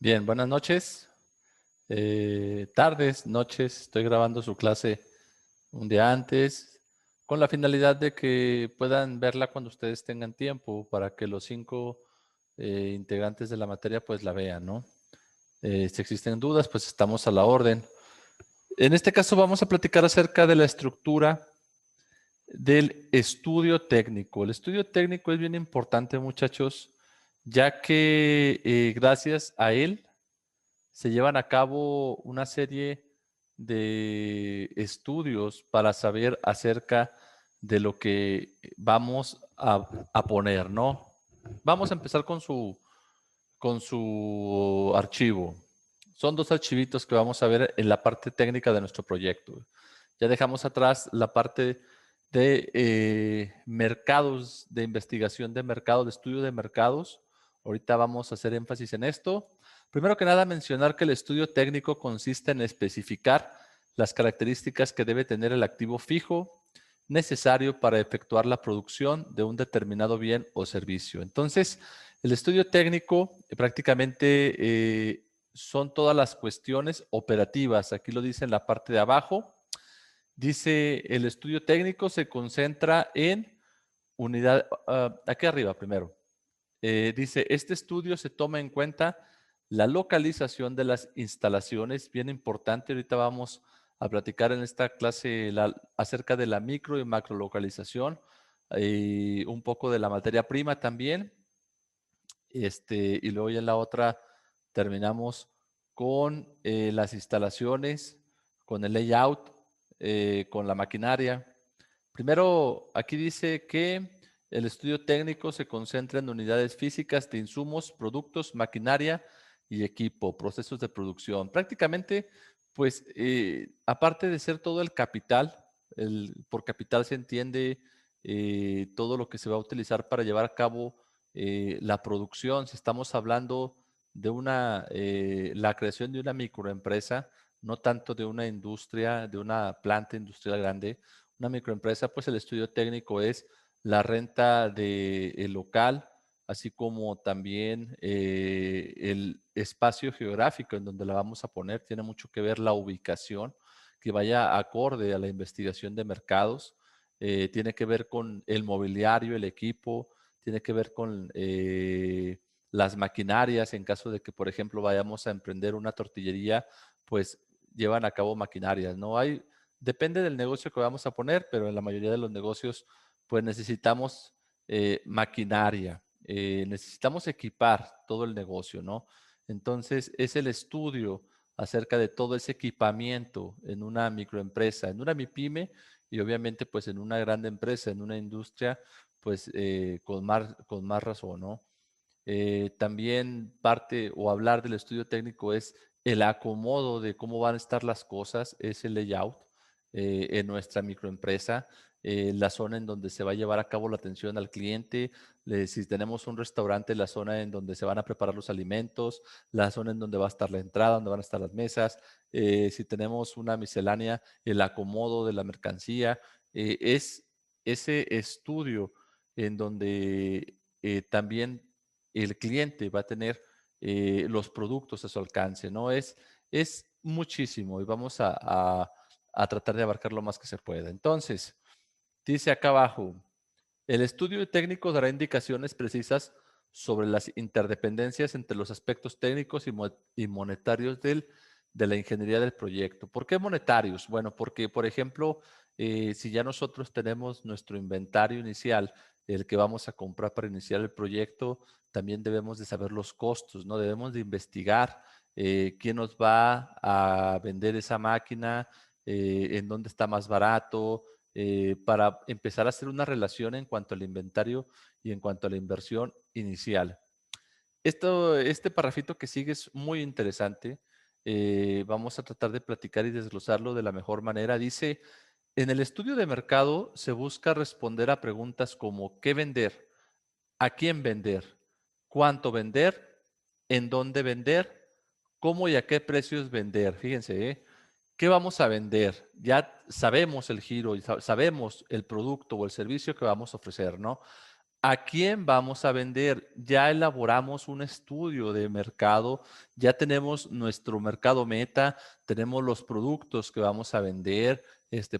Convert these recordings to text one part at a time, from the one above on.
Bien, buenas noches, tardes, noches. Estoy grabando su clase un día antes con la finalidad de que puedan verla cuando ustedes tengan tiempo para que los 5 integrantes de la materia pues la vean, ¿no? Si existen dudas, pues estamos a la orden. En este caso vamos a platicar acerca de la estructura del estudio técnico. El estudio técnico es bien importante, muchachos, ya que gracias a él se llevan a cabo una serie de estudios para saber acerca de lo que vamos a poner, ¿no? Vamos a empezar con su archivo. Son 2 archivitos que vamos a ver en la parte técnica de nuestro proyecto. Ya dejamos atrás la parte de mercados, de investigación de mercado, de estudio de mercados. Ahorita vamos a hacer énfasis en esto. Primero que nada, mencionar que el estudio técnico consiste en especificar las características que debe tener el activo fijo necesario para efectuar la producción de un determinado bien o servicio. Entonces, el estudio técnico prácticamente son todas las cuestiones operativas. Aquí lo dice en la parte de abajo. Dice, el estudio técnico se concentra en unidad, aquí arriba primero. Dice, este estudio se toma en cuenta la localización de las instalaciones, bien importante. Ahorita vamos a platicar en esta clase acerca de la micro y macro localización, un poco de la materia prima también. Y luego ya en la otra terminamos con las instalaciones, con el layout, con la maquinaria. Primero, aquí dice que el estudio técnico se concentra en unidades físicas de insumos, productos, maquinaria y equipo, procesos de producción. Prácticamente, pues, aparte de ser todo el capital, por capital se entiende todo lo que se va a utilizar para llevar a cabo la producción. Si estamos hablando de la creación de una microempresa, no tanto de una industria, de una planta industrial grande, una microempresa, pues el estudio técnico es la renta del local, así como también el espacio geográfico en donde la vamos a poner. Tiene mucho que ver la ubicación, que vaya acorde a la investigación de mercados. Tiene que ver con el mobiliario, el equipo, tiene que ver con las maquinarias. En caso de que, por ejemplo, vayamos a emprender una tortillería, pues llevan a cabo maquinarias, ¿no? Depende del negocio que vamos a poner, pero en la mayoría de los negocios, pues necesitamos maquinaria, necesitamos equipar todo el negocio, ¿no? Entonces, es el estudio acerca de todo ese equipamiento en una microempresa, en una MIPYME y obviamente pues en una grande empresa, en una industria, pues con más razón, ¿no? También parte o hablar del estudio técnico es el acomodo de cómo van a estar las cosas, es el layout en nuestra microempresa, la zona en donde se va a llevar a cabo la atención al cliente, si tenemos un restaurante, la zona en donde se van a preparar los alimentos, la zona en donde va a estar la entrada, donde van a estar las mesas, si tenemos una miscelánea, el acomodo de la mercancía, es ese estudio en donde también el cliente va a tener los productos a su alcance, ¿no? Es muchísimo y vamos a tratar de abarcar lo más que se pueda. Entonces, dice acá abajo, el estudio técnico dará indicaciones precisas sobre las interdependencias entre los aspectos técnicos y monetarios de la ingeniería del proyecto. ¿Por qué monetarios? Bueno, porque, por ejemplo, si ya nosotros tenemos nuestro inventario inicial, el que vamos a comprar para iniciar el proyecto, también debemos de saber los costos, ¿no? Debemos de investigar quién nos va a vender esa máquina, en dónde está más barato, para empezar a hacer una relación en cuanto al inventario y en cuanto a la inversión inicial. Este parrafito que sigue es muy interesante. Vamos a tratar de platicar y desglosarlo de la mejor manera. Dice, en el estudio de mercado se busca responder a preguntas como ¿qué vender? ¿A quién vender? ¿Cuánto vender? ¿En dónde vender? ¿Cómo y a qué precios vender? Fíjense, ¿eh? ¿Qué vamos a vender? Ya sabemos el giro y sabemos el producto o el servicio que vamos a ofrecer, ¿no? ¿A quién vamos a vender? Ya elaboramos un estudio de mercado, ya tenemos nuestro mercado meta, tenemos los productos que vamos a vender,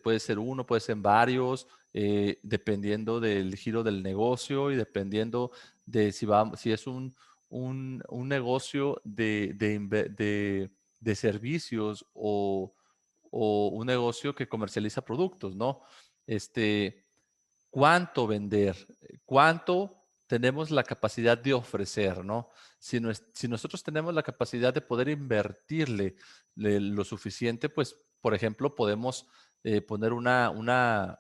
puede ser uno, puede ser varios, dependiendo del giro del negocio y dependiendo de si es un negocio de servicios o un negocio que comercializa productos, ¿no? ¿Cuánto vender? ¿Cuánto tenemos la capacidad de ofrecer, ¿no? Si nosotros tenemos la capacidad de poder invertirle lo suficiente, pues, por ejemplo, podemos poner una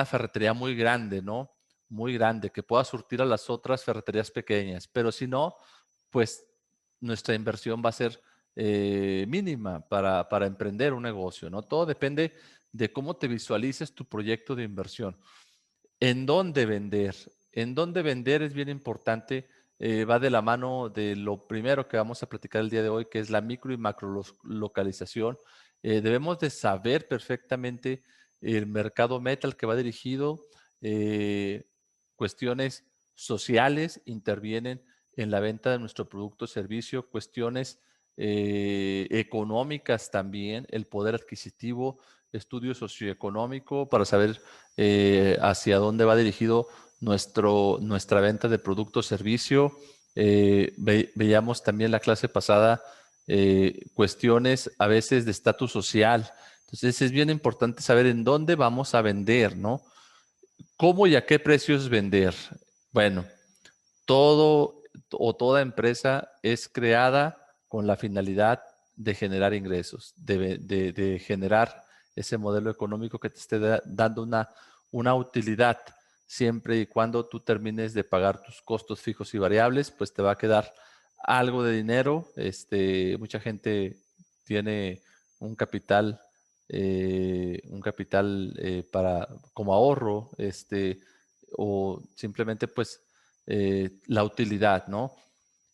ferretería muy grande, ¿no? Muy grande, que pueda surtir a las otras ferreterías pequeñas. Pero si no, pues nuestra inversión va a ser mínima para emprender un negocio, ¿no? Todo depende de cómo te visualices tu proyecto de inversión. ¿En dónde vender? En dónde vender es bien importante. Va de la mano de lo primero que vamos a platicar el día de hoy, que es la micro y macro localización. Debemos de saber perfectamente el mercado meta al que va dirigido. eh, Cuestiones sociales intervienen en la venta de nuestro producto o servicio, cuestiones económicas también, el poder adquisitivo, estudio socioeconómico para saber hacia dónde va dirigido nuestra venta de producto o servicio. Veíamos también la clase pasada cuestiones a veces de estatus social. Entonces es bien importante saber en dónde vamos a vender, ¿no? ¿Cómo y a qué precios vender? Bueno, todo o toda empresa es creada con la finalidad de generar ingresos, de generar ese modelo económico que te esté dando una utilidad. Siempre y cuando tú termines de pagar tus costos fijos y variables, pues te va a quedar algo de dinero. Mucha gente tiene un capital, como ahorro, o simplemente pues la utilidad, ¿no?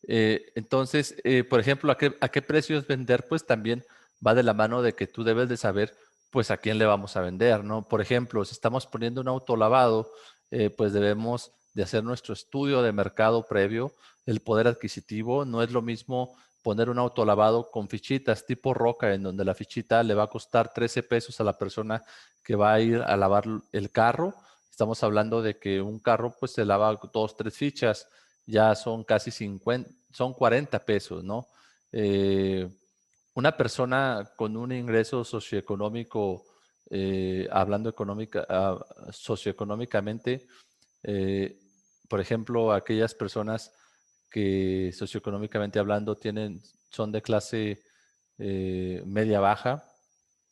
Entonces, por ejemplo, a qué precios vender? Pues también va de la mano de que tú debes de saber, pues, a quién le vamos a vender, ¿no? Por ejemplo, si estamos poniendo un autolavado, pues debemos de hacer nuestro estudio de mercado previo, el poder adquisitivo. No es lo mismo poner un autolavado con fichitas tipo roca, en donde la fichita le va a costar 13 pesos a la persona que va a ir a lavar el carro. Estamos hablando de que un carro pues se lava dos, tres fichas, ya son casi 50, son 40 pesos, ¿no? Eh, una persona con un ingreso socioeconómico, hablando socioeconómicamente, eh, por ejemplo, aquellas personas que socioeconómicamente hablando son de clase media baja,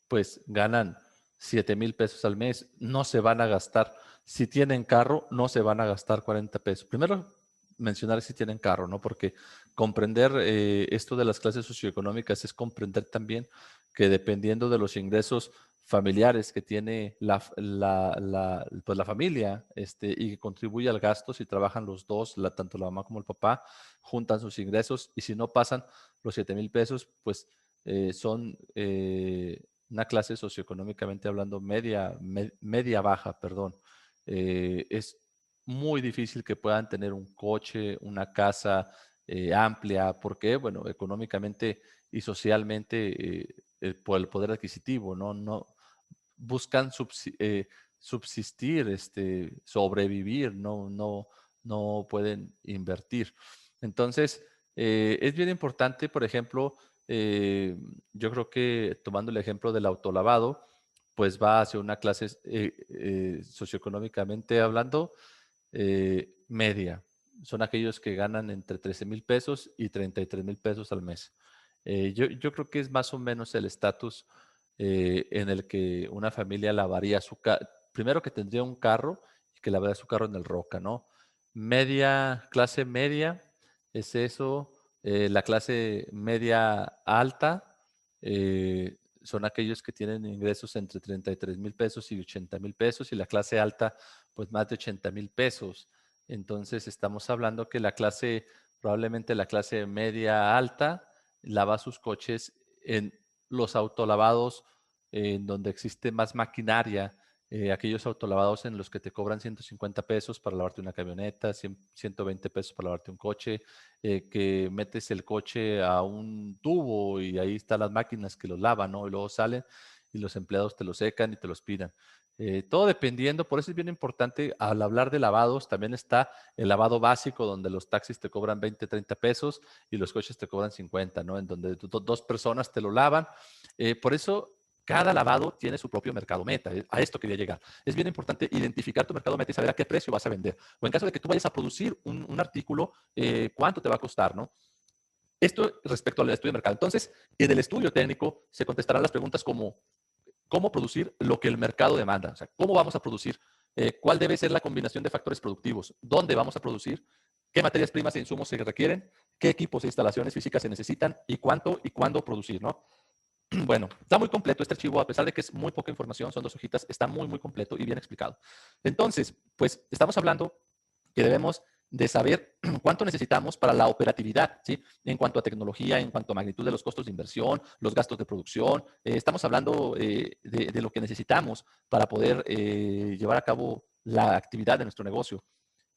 pues ganan 7,000 pesos al mes, no se van a gastar, si tienen carro, no se van a gastar 40 pesos. Primero, mencionar si tienen carro, ¿no? Porque comprender esto de las clases socioeconómicas es comprender también que dependiendo de los ingresos familiares que tiene pues la familia, y que contribuye al gasto, si trabajan los dos, tanto la mamá como el papá, juntan sus ingresos y si no pasan los 7,000 pesos, pues son una clase socioeconómicamente hablando media baja, perdón. Es muy difícil que puedan tener un coche, una casa amplia, porque, bueno, económicamente y socialmente, por el poder adquisitivo, no buscan subsistir, sobrevivir, no pueden invertir. Entonces, es bien importante, por ejemplo, yo creo que tomando el ejemplo del autolavado, pues va hacia una clase socioeconómicamente hablando media. Son aquellos que ganan entre 13,000 pesos y 33,000 pesos al mes. Yo creo que es más o menos el estatus en el que una familia lavaría primero que tendría un carro y que lavaría su carro en el Roca, ¿no? Clase media es eso. La clase media alta son aquellos que tienen ingresos entre 33,000 pesos y 80,000 pesos, y la clase alta, pues más de 80,000 pesos. Entonces estamos hablando que probablemente la clase media alta lava sus coches en los autolavados en donde existe más maquinaria, aquellos autolavados en los que te cobran 150 pesos para lavarte una camioneta, 120 pesos para lavarte un coche, que metes el coche a un tubo y ahí están las máquinas que los lavan, ¿no? Y luego salen y los empleados te los secan y te los pidan. Todo dependiendo, por eso es bien importante, al hablar de lavados, también está el lavado básico, donde los taxis te cobran 20, 30 pesos y los coches te cobran 50, ¿no? En donde dos personas te lo lavan. Por eso cada lavado tiene su propio mercado meta. A esto quería llegar. Es bien importante identificar tu mercado meta y saber a qué precio vas a vender. O en caso de que tú vayas a producir un artículo, cuánto te va a costar, ¿no? Esto respecto al estudio de mercado. Entonces, en el estudio técnico se contestarán las preguntas como cómo producir lo que el mercado demanda. O sea, cómo vamos a producir, cuál debe ser la combinación de factores productivos, dónde vamos a producir, qué materias primas e insumos se requieren, qué equipos e instalaciones físicas se necesitan y cuánto y cuándo producir, ¿no? Bueno, está muy completo este archivo, a pesar de que es muy poca información, son 2 hojitas, está muy, muy completo y bien explicado. Entonces, pues estamos hablando que debemos de saber cuánto necesitamos para la operatividad, ¿sí? En cuanto a tecnología, en cuanto a magnitud de los costos de inversión, los gastos de producción. Estamos hablando de lo que necesitamos para poder llevar a cabo la actividad de nuestro negocio.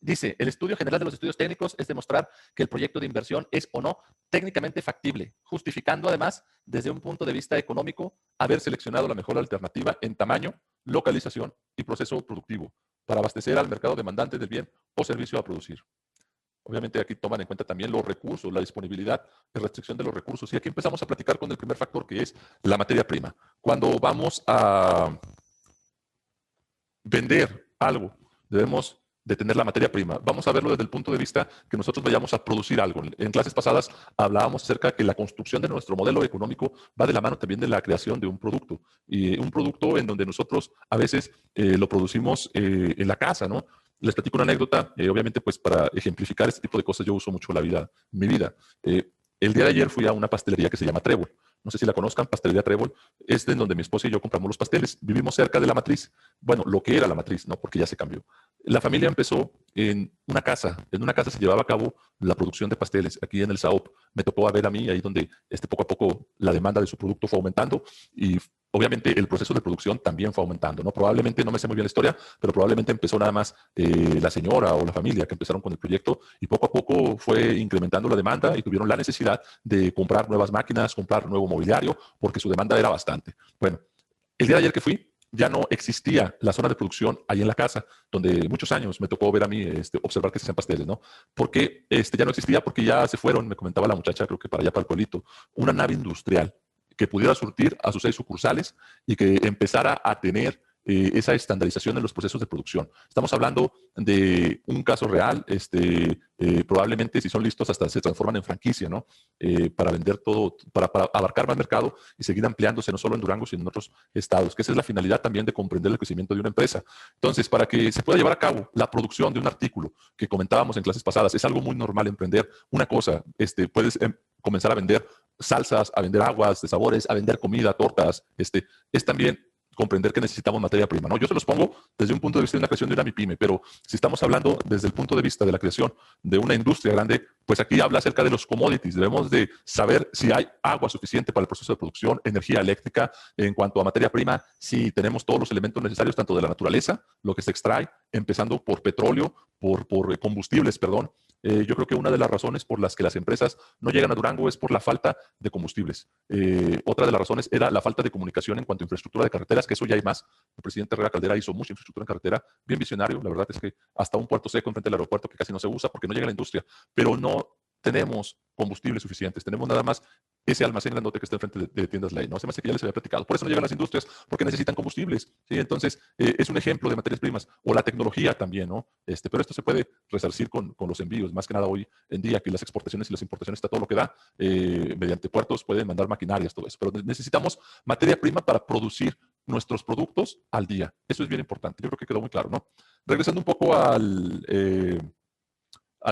Dice, el estudio general de los estudios técnicos es demostrar que el proyecto de inversión es o no técnicamente factible, justificando además, desde un punto de vista económico, haber seleccionado la mejor alternativa en tamaño, localización y proceso productivo para abastecer al mercado demandante del bien o servicio a producir. Obviamente aquí toman en cuenta también los recursos, la disponibilidad y restricción de los recursos. Y aquí empezamos a platicar con el primer factor, que es la materia prima. Cuando vamos a vender algo, debemos de tener la materia prima. Vamos a verlo desde el punto de vista que nosotros vayamos a producir algo. En clases pasadas hablábamos acerca de que la construcción de nuestro modelo económico va de la mano también de la creación de un producto. Y un producto en donde nosotros a veces lo producimos en la casa, ¿no? Les platico una anécdota, obviamente pues para ejemplificar este tipo de cosas yo uso mucho mi vida. El día de ayer fui a una pastelería que se llama Trébol. No sé si la conozcan, Pastelería Trébol. Es en donde mi esposa y yo compramos los pasteles. Vivimos cerca de la matriz. Bueno, lo que era la matriz, ¿no? Porque ya se cambió. La familia empezó en una casa. En una casa se llevaba a cabo la producción de pasteles. Aquí en el Saop me tocó a ver a mí, ahí donde poco a poco la demanda de su producto fue aumentando y obviamente el proceso de producción también fue aumentando, ¿no? Probablemente, no me sé muy bien la historia, pero probablemente empezó nada más la señora o la familia que empezaron con el proyecto y poco a poco fue incrementando la demanda y tuvieron la necesidad de comprar nuevas máquinas, comprar nuevo mobiliario, porque su demanda era bastante. Bueno, el día de ayer que fui, ya no existía la zona de producción ahí en la casa, donde muchos años me tocó ver a mí observar que se hacían pasteles, ¿no? Porque ya no existía, porque ya se fueron, me comentaba la muchacha, creo que para allá, para el pueblito, una nave industrial que pudiera surtir a sus 6 sucursales y que empezara a tener esa estandarización en los procesos de producción. Estamos hablando de un caso real, probablemente si son listos hasta se transforman en franquicia, ¿no? Para vender todo, para abarcar más mercado y seguir ampliándose no solo en Durango, sino en otros estados, que esa es la finalidad también de comprender el crecimiento de una empresa. Entonces, para que se pueda llevar a cabo la producción de un artículo que comentábamos en clases pasadas, es algo muy normal emprender una cosa, puedes comenzar a vender salsas, a vender aguas de sabores, a vender comida, tortas, es también comprender que necesitamos materia prima, ¿no? Yo se los pongo desde un punto de vista de una creación de una MIPYME, pero si estamos hablando desde el punto de vista de la creación de una industria grande, pues aquí habla acerca de los commodities. Debemos de saber si hay agua suficiente para el proceso de producción, energía eléctrica, en cuanto a materia prima, si tenemos todos los elementos necesarios, tanto de la naturaleza, lo que se extrae, empezando por petróleo, por combustibles, perdón. Yo creo que una de las razones por las que las empresas no llegan a Durango es por la falta de combustibles. Otra de las razones era la falta de comunicación en cuanto a infraestructura de carreteras, que eso ya hay más. El presidente Herrera Caldera hizo mucha infraestructura en carretera, bien visionario. La verdad es que hasta un puerto seco enfrente del aeropuerto que casi no se usa porque no llega la industria, pero no tenemos combustibles suficientes. Tenemos nada más ese almacén grandote que está enfrente de tiendas Ley. No se me hace que ya les había platicado. Por eso no llegan las industrias, porque necesitan combustibles. ¿Sí? Entonces, es un ejemplo de materias primas. O la tecnología también, ¿no? Pero esto se puede resarcir con los envíos. Más que nada hoy en día, que las exportaciones y las importaciones está todo lo que da. Mediante puertos pueden mandar maquinarias, todo eso. Pero necesitamos materia prima para producir nuestros productos al día. Eso es bien importante. Yo creo que quedó muy claro, ¿no? Regresando un poco al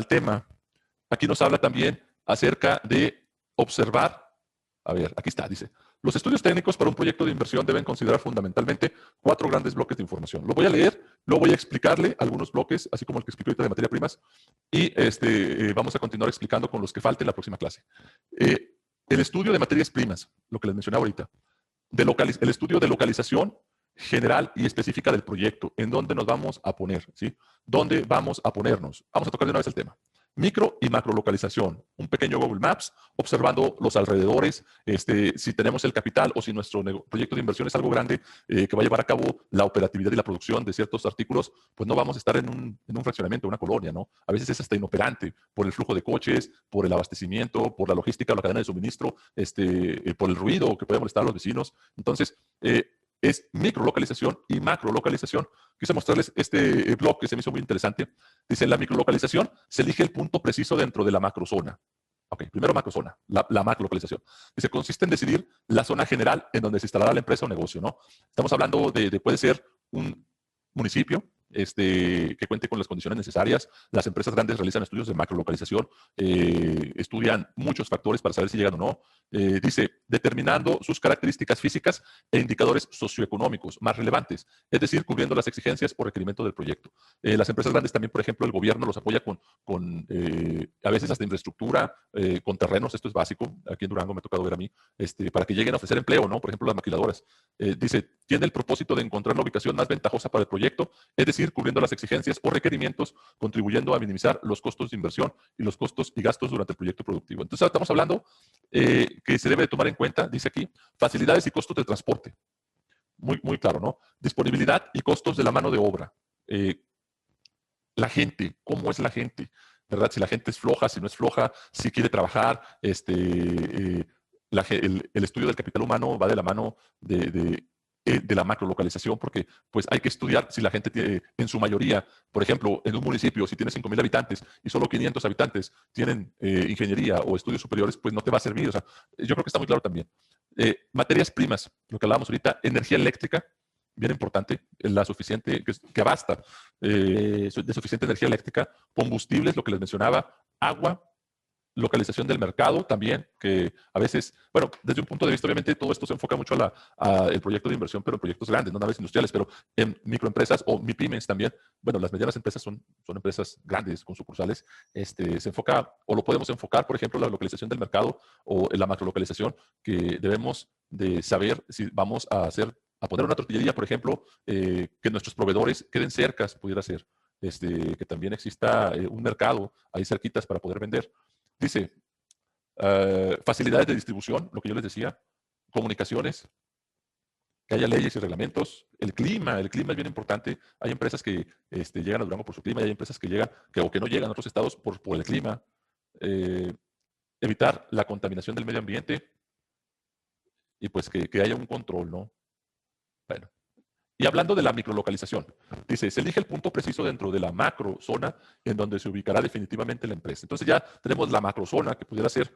tema, aquí nos habla también acerca de observar. A ver, aquí está, dice. Los estudios técnicos para un proyecto de inversión deben considerar fundamentalmente 4 grandes bloques de información. Lo voy a leer, luego voy a explicarle algunos bloques, así como el que explico ahorita de materia primas, y vamos a continuar explicando con los que falten en la próxima clase. El estudio de materias primas, lo que les mencionaba ahorita. El estudio de localización general y específica del proyecto, en dónde nos vamos a poner, ¿sí? ¿Dónde vamos a ponernos? Vamos a tocar de una vez el tema. Micro y macro localización, un pequeño Google Maps, observando los alrededores, si tenemos el capital o si nuestro proyecto de inversión es algo grande que va a llevar a cabo la operatividad y la producción de ciertos artículos, pues no vamos a estar en un fraccionamiento, una colonia, ¿no? A veces es hasta inoperante por el flujo de coches, por el abastecimiento, por la logística o la cadena de suministro, por el ruido que puede molestar a los vecinos. Entonces, es microlocalización y macrolocalización. Quise mostrarles este blog que se me hizo muy interesante. Dice, en la microlocalización se elige el punto preciso dentro de la macrozona. Ok, primero macrozona, la macrolocalización. Dice, consiste en decidir la zona general en donde se instalará la empresa o negocio, ¿no? Estamos hablando puede ser un municipio, que cuente con las condiciones necesarias. Las empresas grandes realizan estudios de macrolocalización, estudian muchos factores para saber si llegan o no. Dice, determinando sus características físicas e indicadores socioeconómicos más relevantes, es decir, cubriendo las exigencias o requerimientos del proyecto. Las empresas grandes también, por ejemplo, el gobierno los apoya con a veces hasta infraestructura, con terrenos, esto es básico, aquí en Durango me ha tocado ver a mí, para que lleguen a ofrecer empleo, ¿no? Por ejemplo, las maquiladoras. Dice, tiene el propósito de encontrar la ubicación más ventajosa para el proyecto, es decir, cubriendo las exigencias o requerimientos, contribuyendo a minimizar los costos de inversión y los costos y gastos durante el proyecto productivo. Entonces, estamos hablando que se debe de tomar en cuenta, dice aquí, facilidades y costos de transporte. Muy, muy claro, ¿no? Disponibilidad y costos de la mano de obra. La gente, ¿cómo es la gente? ¿Verdad? Si la gente es floja, si no es floja, si quiere trabajar, el estudio del capital humano va de la mano de la macrolocalización, porque pues hay que estudiar si la gente tiene, en su mayoría, por ejemplo, en un municipio, si tiene 5,000 habitantes y solo 500 habitantes tienen ingeniería o estudios superiores, pues no te va a servir. O sea, yo creo que está muy claro también. Materias primas, lo que hablábamos ahorita, energía eléctrica, bien importante, la suficiente, que abasta de suficiente energía eléctrica, combustibles, lo que les mencionaba, agua, localización del mercado también, que a veces, bueno, desde un punto de vista, obviamente, todo esto se enfoca mucho a el proyecto de inversión, pero en proyectos grandes, no naves industriales, pero en microempresas o MIPYMES también. Bueno, las medianas empresas son empresas grandes con sucursales. Se enfoca, o lo podemos enfocar, por ejemplo, la localización del mercado o en la macrolocalización, que debemos de saber si vamos a poner una tortillería, por ejemplo, que nuestros proveedores queden cercas, pudiera ser. Que también exista un mercado ahí cerquitas para poder vender. Dice, facilidades de distribución, lo que yo les decía, comunicaciones, que haya leyes y reglamentos, el clima es bien importante. Hay empresas que llegan a Durango por su clima y hay empresas que llegan o que no llegan a otros estados por el clima. Eh, evitar la contaminación del medio ambiente y pues que haya un control, ¿no? Bueno. Y hablando de la microlocalización, dice, se elige el punto preciso dentro de la macrozona en donde se ubicará definitivamente la empresa. Entonces ya tenemos la macrozona, que pudiera ser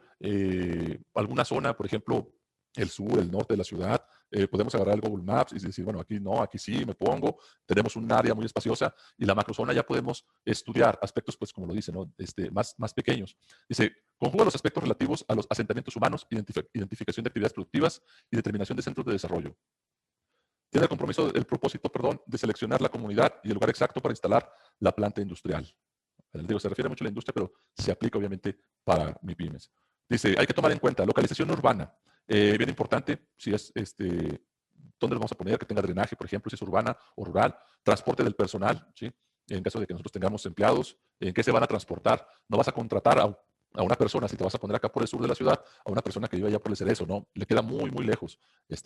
alguna zona, por ejemplo, el sur, el norte de la ciudad. Podemos agarrar el Google Maps y decir, bueno, aquí no, aquí sí, me pongo. Tenemos un área muy espaciosa y la macrozona ya podemos estudiar aspectos, pues como lo dice, ¿no? Más pequeños. Dice, conjuga los aspectos relativos a los asentamientos humanos, identificación de actividades productivas y determinación de centros de desarrollo. Tiene el compromiso, el propósito, perdón, de seleccionar la comunidad y el lugar exacto para instalar la planta industrial. Digo, se refiere mucho a la industria, pero se aplica obviamente para MIPYMES. Dice, hay que tomar en cuenta localización urbana. Bien importante, si es dónde lo vamos a poner, que tenga drenaje, por ejemplo, si es urbana o rural. Transporte del personal, ¿sí? En caso de que nosotros tengamos empleados, ¿en qué se van a transportar? No vas a contratar a una persona, si te vas a poner acá por el sur de la ciudad, a una persona que vive allá por el Cerezo, ¿no? Le queda muy, muy lejos.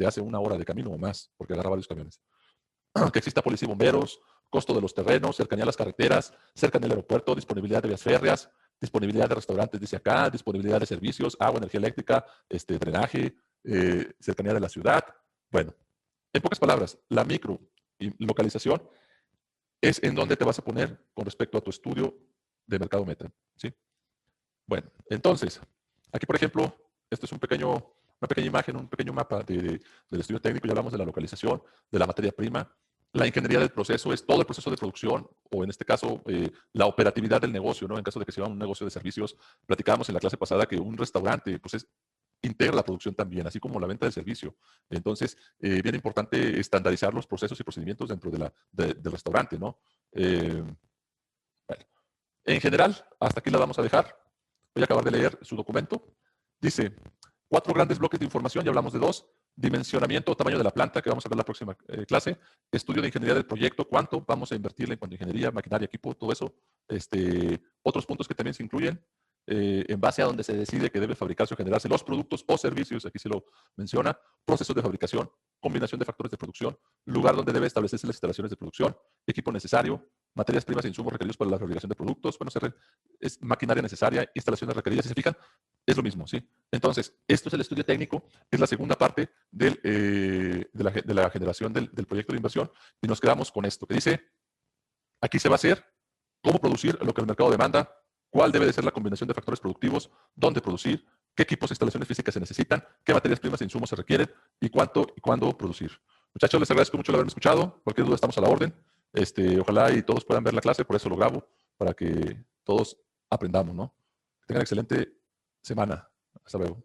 Hace 1 hora de camino o más, porque agarra varios camiones. Que exista policía y bomberos, costo de los terrenos, cercanía a las carreteras, cercanía al aeropuerto, disponibilidad de vías férreas, disponibilidad de restaurantes, dice acá, disponibilidad de servicios, agua, energía eléctrica, drenaje, cercanía de la ciudad. Bueno, en pocas palabras, la micro y localización es en donde te vas a poner con respecto a tu estudio de mercado meta, ¿sí? Bueno, entonces, aquí por ejemplo, esto es una pequeña imagen, un pequeño mapa del estudio técnico. Ya hablamos de la localización, de la materia prima. La ingeniería del proceso es todo el proceso de producción, o en este caso, la operatividad del negocio, ¿no? En caso de que sea un negocio de servicios, platicábamos en la clase pasada que un restaurante, pues integra la producción también, así como la venta de servicio. Entonces, bien importante estandarizar los procesos y procedimientos dentro del restaurante, ¿no? Bueno, en general, hasta aquí la vamos a dejar. Voy a acabar de leer su documento. Dice, 4 grandes bloques de información, ya hablamos de 2. dimensionamiento o tamaño de la planta, que vamos a ver en la próxima clase, estudio de ingeniería del proyecto, cuánto vamos a invertirle en cuanto a ingeniería, maquinaria, equipo, todo eso. Otros puntos que también se incluyen, en base a donde se decide que debe fabricarse o generarse los productos o servicios, aquí se lo menciona, procesos de fabricación, combinación de factores de producción, lugar donde debe establecerse las instalaciones de producción, equipo necesario, materias primas e insumos requeridos para la fabricación de productos, bueno, es maquinaria necesaria, instalaciones requeridas, si se fijan, es lo mismo, ¿sí? Entonces, esto es el estudio técnico, es la segunda parte de la generación del proyecto de inversión, y nos quedamos con esto, que dice, aquí se va a hacer cómo producir lo que el mercado demanda, cuál debe de ser la combinación de factores productivos, dónde producir, qué equipos e instalaciones físicas se necesitan, qué materias primas e insumos se requieren y cuánto y cuándo producir. Muchachos, les agradezco mucho el haberme escuchado. Cualquier duda estamos a la orden. Ojalá y todos puedan ver la clase, por eso lo grabo, para que todos aprendamos, ¿no? Que tengan excelente semana. Hasta luego.